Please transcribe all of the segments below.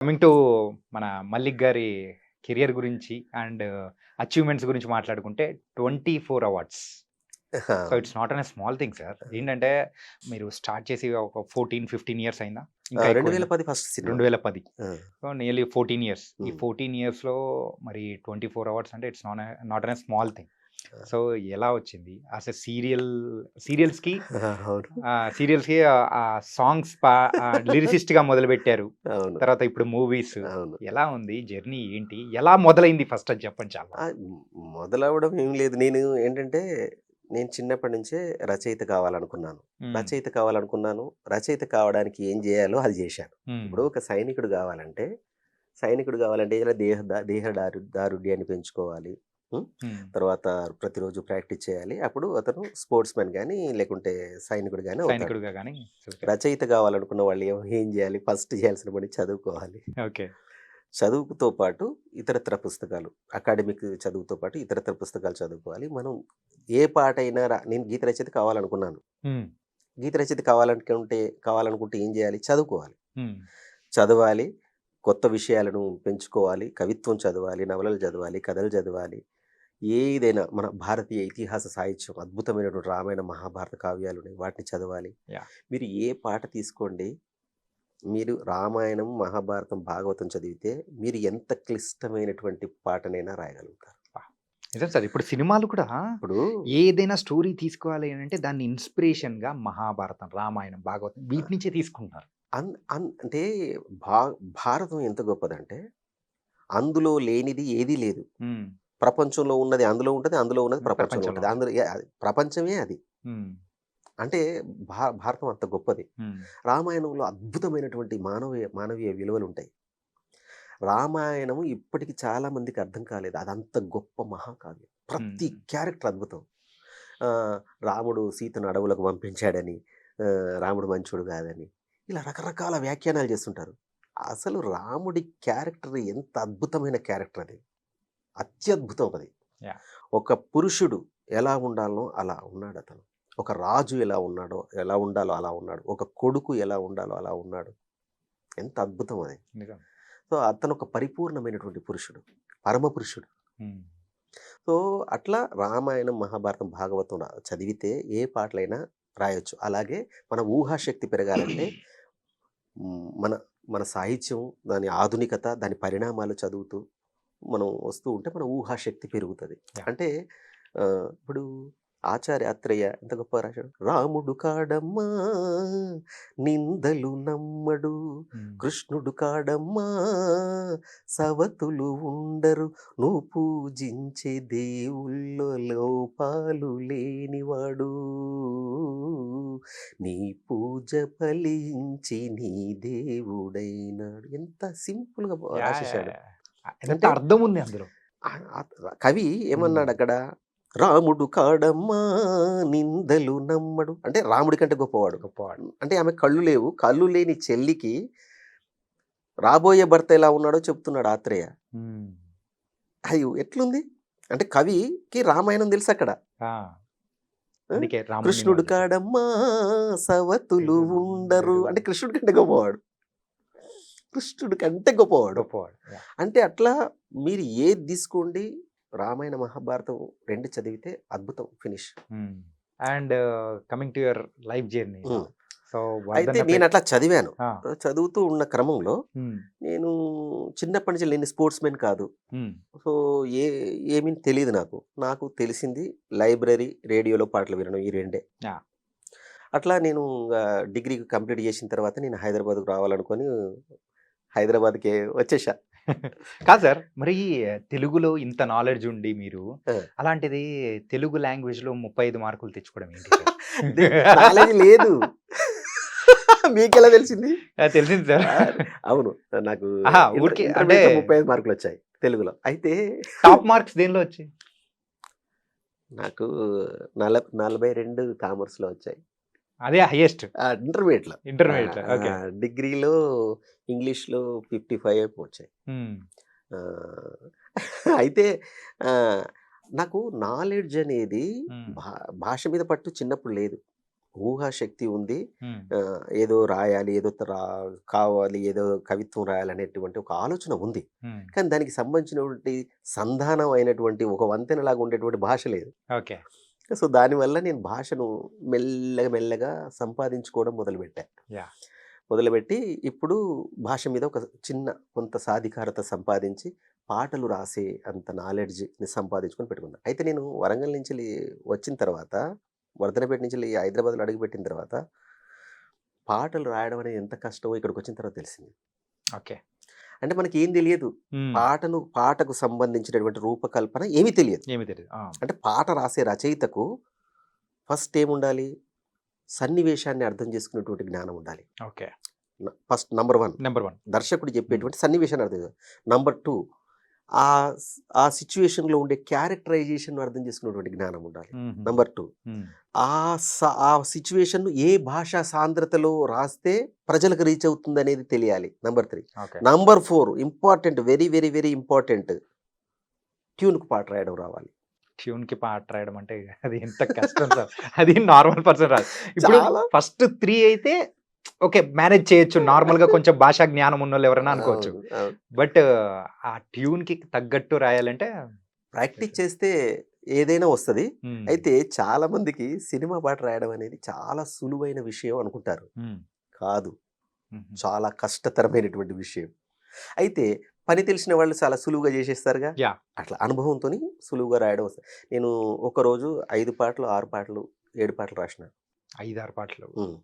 Coming to మన మల్లిక్ గారి career గురించి అండ్ అచీవ్‌మెంట్స్ గురించి మాట్లాడుకుంటే 24 అవార్డ్స్. సో, ఆ! It's not an a small thing sir. ఏంటంటే మీరు స్టార్ట్ చేసి ఒక 14, 15 ఇయర్స్ అయిందా? ఇంకా ఎక్కువైందా? 2010 ఫస్ట్ సినిమా. 2010. ఆ! So, nearly 14 years. ఈ హ్మ్. 14 ఇయర్స్‌లో మరి 24 అవార్డ్స్ అంటే it's not an a small thing. ఆ! సో, ఎలా వచ్చింది? సీరియల్స్‌కి అవును. సీరియల్స్‌కి సాంగ్స్ లిరిసిస్ట్‌గా మొదలుపెట్టారు. అవును. తర్వాత ఇప్పుడు మూవీస్. అవును. ఎలా ఉంది జర్నీ ఏంటి? ఎలా మొదలైంది ఫస్ట్ అది చెప్పండి చాలా? మొదలవ్వడం ఏం లేదు. నేను ఏంటంటే, నేను చిన్నప్పటి నుంచే రచయిత కావాలనుకున్నాను. హ్మ్. రచయిత కావాలనుకున్నాను. రచయిత కావడానికి ఏం జేయాలో అది జేశాను. హ్మ్. ఇప్పుడు ఒక సైనికుడు గావాలంటే ఇలా దారుఢ్యాన్ని పెంచుకోవాలి. హ్మ్. హ్మ్. తర్వాత ప్రతిరోజు ప్రాక్టీస్ చేయాలి. అప్పుడు అతను స్పోర్ట్స్‌మెన్ గాని, లేకుంటే సైనికుడు గాని అవుతాడు. సైనికుడిగా గాని ఓకే. రచయిత కావాలనుకున్న వాళ్ళు ఏం జేయాలి? ఫస్ట్ చేయాల్సిన పని చదువుకోవాలి. ఓకే. చదువుతో పాటు ఇతరత్ర పుస్తకాలు, అకాడమిక్ చదువుతో పాటు ఇతరత్ర పుస్తకాలు చదువుకోవాలి. మనం ఏ పాటైనా నేను గీత రచయిత కావాలనుకున్నాను. హ్మ్. గీత రచయిత కావాలనుకుంటే ఏం జేయాలి? చదువుకోవాలి. హ్మ్. చదవాలి. కొత్త విషయాలను పెంచుకోవాలి. కవిత్వం చదవాలి, నవలలు చదవాలి, కథలు చదవాలి. ఏదైనా మన భారతీయ ఇతిహాస సాహిత్యం అద్భుతమైనటువంటి రామాయణ, మహాభారత కావ్యాలున్నాయి. వాటిని చదవాలి. యాహ్! మీరు ఏ పాట తీసుకోండి. మీరు రామాయణం, మహాభారతం, భాగవతం చదివితే మీరు ఎంత క్లిష్టమైనటువంటి పాటనైనా రాయగలుగుతారు. అబ్బా! నిజం సార్. ఇప్పుడు సినిమాలు కూడా ఇప్పుడు ఏదైనా స్టోరీ తీసుకోవాలి అనంటే దాన్ని ఇన్‌స్పిరేషన్‌గా మహాభారతం, రామాయణం, భాగవతం వీటి ఆహ్, నుంచే తీసుకుంటున్నారు. అన్ అన్ అంటే భా భారతం ఎంత గొప్పదంటే, అందులో లేనిది ఏదీ లేదు. హ్మ్. ప్రపంచంలో ఉన్నది అందులో ఉంటది. అందులో ఉన్నది ప్రపంచంలో ప్రపంచంలో ఉంటది. ఉంటది. అందులో ప్రపంచమే అది. హ్మ్. అంటే భారతం అంత గొప్పది. హ్మ్. రామాయణంలో అద్భుతమైనటువంటి మానవీయ విలువలుంటాయి. రామాయణం ఇప్పటికి చాలా మందికి అర్థం కాలేదు. అదంత గొప్ప మహాకావ్యం. ప్రతి హ్మ్. క్యారెక్టర్ అద్భుతం. ఆహ్, రాముడు సీతను అడవులకు పంపించాడని, రాముడు మంచోడు కాదని, ఇలా రకరకాల వ్యాఖ్యానాలు చేస్తుంటారు. అసలు రాముడి క్యారెక్టర్ ఎంత అద్భుతమైన క్యారెక్టర్ అది. అత్యద్భుతం అది. యాహ్! ఒక పురుషుడు ఎలా ఉండాలనో అలా ఉన్నాడతను. ఒక రాజు ఎలా ఉండాలో అలా ఉన్నాడు. ఒక కొడుకు ఎలా ఉండాలో అలా ఉన్నాడు. ఎంత అద్భుతం అది. నిజం. సో, అతనొక పరిపూర్ణమైనటువంటి పురుషుడు. పరమ పురుషుడు. హ్మ్. సో, అట్లా రామాయణం, మహాభారతం, భాగవతం చదివితే ఏ పాటలైనా రాయొచ్చు. అలాగే మన ఊహాశక్తి పెరగాలంటే మన మన సాహిత్యం, దాని ఆధునికత, దాని పరిణామాలు చదువుతూ మనం వస్తూ ఉంటే మన ఊహాశక్తి పెరుగుతది. యాహ్! అంటే ఇప్పుడు ఆచార్య ఆత్రేయ ఎంత గొప్పగా రాశాడు. రాముడు కాడమ్మా నిందలు నమ్మడు, హ్మ్. కృష్ణుడు కాడమ్మా సవతులు ఉండరు, నువ్వు పూజించే దేవుళ్ళో లోపాలు లేనివాడు, నీ పూజ ఫలించి నీ దేవుడైనాడు. ఎంత సింపుల్‌గా యాహ్! యాహ్! రాసేసాడు. యాహ్! ఎంత అంటే అర్థం ఉంది అందులో. కవి హ్మ్. ఏమన్నాడక్కడ? రాముడు కాడమ్మా నిందలు నమ్మడు. అంటే రాముడి కంటే గొప్పవాడు. గొప్పవాడు. అంటే ఆమె కళ్ళు లేవు. కళ్ళు లేని చెల్లికి రాబోయే భర్త ఎలా ఉన్నాడో చెప్తున్నాడు ఆత్రేయ. హ్మ్. అది ఎట్లుంది? అంటే కవికి రామాయణం తెలుసక్కడ. ఆ! ఆ! అందుకే రాముడిని కృష్ణుడు వాళ్ళు కాడమ్మా సవతులు ఉండరు. అందరూ అంటే కృష్ణుడి కంటే గొప్పవాడు. కృష్ణుడి కంటే గొప్పవాడు. గొప్పవాడు. యాహ్! అంటే అట్లా మీరు ఏది తీసుకోండి, రామాయణ, మహాభారతం 2 చదివితే అద్భుతం ఫినిష్. హ్మ్. And coming to your life journey now. హ్మ్. సో, అయితే వర్ధన్నపేట్ నేనట్లా చదివాను. ఆ! చదువుతూ ఉన్న క్రమంలో హ్మ్. నేను చిన్నప్పటి నుంచి నేను స్పోర్ట్స్‌మెన్ కాదు. హ్మ్. సో, ఏ ఏమీ తెలీదు నాకు. నాకు తెలిసింది లైబ్రరీ, రేడియోలో పాటలు వినడం ఈ రెండే. యాహ్! అట్లా నేను డిగ్రీ కంప్లీట్ చేసిన తర్వాత నేను హైదరాబాద్‌కు రావాలనుకోని హైదరాబాద్‌కే వచ్చేసా. కాదు సార్. మరి తెలుగులో ఇంత నాలెడ్జ్ ఉండి మీరు, ఆ! అలాంటిది తెలుగు లాంగ్వేజ్‌లో 35 మార్కులు తెచ్చుకోవడం ఏంటి సార్? దే నాలెడ్జ్ లేదు. మీకెలా తెలిసింది? తెలిసింది సార్. ఆ! అవును. నాకు అహా! ఊరికే అంటే ఇంటర్మీడియేట్‌లో 35 మార్కులొచ్చాయి తెలుగులో. అయితే టాప్ మార్క్స్ దేనిలో వచ్చాయి? నాకు 42 కామర్స్‌లో వచ్చాయి. అదే హైయెస్ట్ ఇంటర్మీడియేట్‌లో. ఆ! ఇంటర్మీడియేట్‌లో. ఆ! ఓకే. డిగ్రీలో ఇంగ్లీష్‌లో 55 ఏమో వచ్చాయి. హ్మ్. ఆహ్, అయితే ఆహ్, నాకు నాలెడ్జ్ అనేది హ్మ్. భా భాష మీద పట్టు చిన్నప్పుడు లేదు. ఊహాశక్తి ఉంది. ఏదో రాయాలి, ఏదో కావాలి, ఏదో కవిత్వం రాయాలనేటువంటి ఒక ఆలోచన ఉంది. కానీ దానికి సంబంధించినటువంటి సంధానం అయినటువంటి ఒక వంతెనలాగా ఉండేటువంటి భాష లేదు. ఓకే. సో, దానివల్ల నేను భాషను మెల్లగా, మెల్లగా సంపాదించుకోవడం మొదలుపెట్టా. యాహ్! మొదలుపెట్టి ఇప్పుడు భాష మీద ఒక కొంత సాధికారత సంపాదించి, పాటలు రాసే అంత నాలెడ్జ్‌ని సంపాదించుకొని పెట్టుకున్నా. అయితే నేను వరంగల్ నుంచెల్లి వచ్చిన తర్వాత, వర్ధనపేట నుంచెల్లి హైదరాబాద్‌లో అడుగుపెట్టిన తర్వాత, పాటలు రాయడం అనేది ఎంత కష్టమో ఇక్కడికొచ్చిన తర్వాత తెలిసింది. ఓకే. అంటే మనకేం తెలియదు. పాటకు సంబంధించినటువంటి రూపకల్పన ఏమీ తెలియదు. ఏమి తెలీదు. అంటే పాట రాసే రచయితకు ఫస్ట్ ఏముండాలి? సన్నివేశాన్ని అర్థం చేసుకునేటువంటి జ్ఞానం ఉండాలి. ఓకే. First number 1. నంబర్ 1. దర్శకుడు చెప్పేటువంటి సన్నివేశాన్ని అర్థం చేసుకోవాలి. నంబర్ 2 ఆ సిట్యుయేషన్‌లో ఉండే క్యారెక్టరైజేషన్‌ను అర్థం చేసుకునేటువంటి జ్ఞానం ఉండాలి. నంబర్ 2 ఆ సిట్యుయేషన్‌ను ఏ భాషా సాంద్రతలో రాస్తే ప్రజలకు రీచ్ అవుతుందనేది తెలియాలి. Number 3. Okay. Number 4 important, very, very, very important, ట్యూన్‌కి పాట రాయడం రావాలి. ట్యూన్‌కి పాట రాయడం అంటే అది ఎంత కష్టం సార్. అది నార్మల్ పర్సన్ రాదు. ఇప్పుడు చాలా ఫస్ట్ 3 అయితే ఓకే. మేనేజ్ చేయొచ్చు. నార్మల్‌గా కొంచెం భాషా జ్ఞానం ఉన్నోళ్ళు ఎవరైనా అనుకోవచ్చు. అవును. అవును. బట్ ఆ ట్యూన్‌కి తగ్గట్టు రాయాలంటే ప్రాక్టీస్ చేస్తే ఏదైనా వస్తది. హ్మ్. అయితే చాలా మందికి సినిమా పాట రాయడం అనేది చాలా సులువైన విషయం అనుకుంటారు. కాదు. హుహు. చాలా కష్టతరమైనటువంటి విషయం. అయితే పని తెలిసిన వాళ్ళు చాలా సులువుగా చేసేస్తారుగా. యాహ్! అట్లా అనుభవంతోని సులువుగా రాయడం వస్తది. నేను ఒకరోజు 5 పాటలు, 6 పాటలు, 7 పాటలు రాసిన. 5, 6 పాటలు హ్మ్.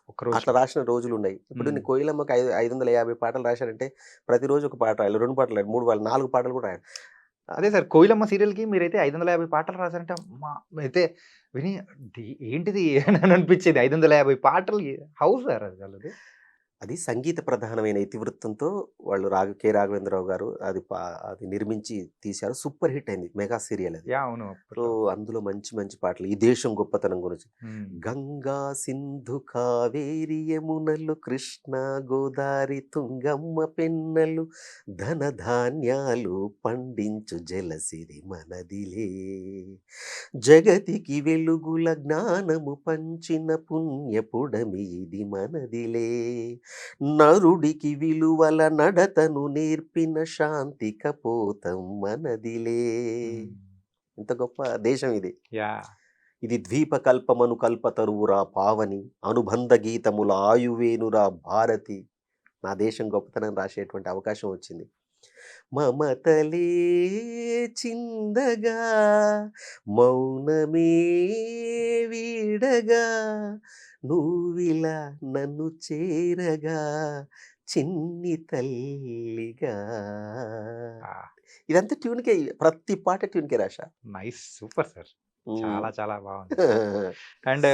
ఒక్క రోజులో. అట్లా రాసిన రోజులున్నాయి. ఇప్పుడు నేను కోయిలమ్మకి 550 పాటలు రాశానంటే ప్రతిరోజు ఒక పాట రాయాలి. 2 పాటలు రాయాలి, 3 పాటలు, 4 పాటలు కూడా రాయాలి. అదే సార్ 'కోయిలమ్మ' సీరియల్‌కి మీరైతే 550 పాటలు రాసారంటే అమ్మా! అయితే విని ఏంటిది అని అనిపించేది. 550 పాటలు హౌ సార్ అసలది? అది సంగీత ప్రధానమైన ఇతివృత్తంతో వాళ్ళు రాఘవేంద్రరావు గారు అది నిర్మించి తీశారు. సూపర్ హిట్ అయింది. మెగా సీరియల్ అది. యాహ్! అవును. సో, అప్పట్లో. అందులో మంచి మంచి పాటలు ఈ దేశం గొప్పతనం గురించి. గంగా, సింధు, కావేరి, యమునలు, కృష్ణ, గోదారి, తుంగమ్మ పెన్నలు, ధనధాన్యాలు పండించు జలసిరి మనదిలే, జగతికి వెలుగుల జ్ఞానము పంచిన పుణ్యపుడమి ఇది మనదిలే, నరుడికి విలువల నడతను నేర్పిన శాంతి కపోతం మనదిలే. ఇంత గొప్ప దేశం ఇది. యాహ్! ఇది ద్వీపకల్పమను కల్పతరువురా పావని, అనుబంధ గీతముల ఆయువేనురా భారతి. నా దేశం గొప్పతనం రాసేటువంటి అవకాశం వచ్చింది. మమతలే చిందగా, మౌనమే వీడగా, నువ్విలా నన్ను చేరగా, చిన్ని తల్లిగా. ఇదంతా ట్యూన్‌కే, ప్రతి పాట ట్యూన్‌కే రాశా. నైస్. Super sir. హ్మ్. చాలా చాలా బాగుంది. అండ్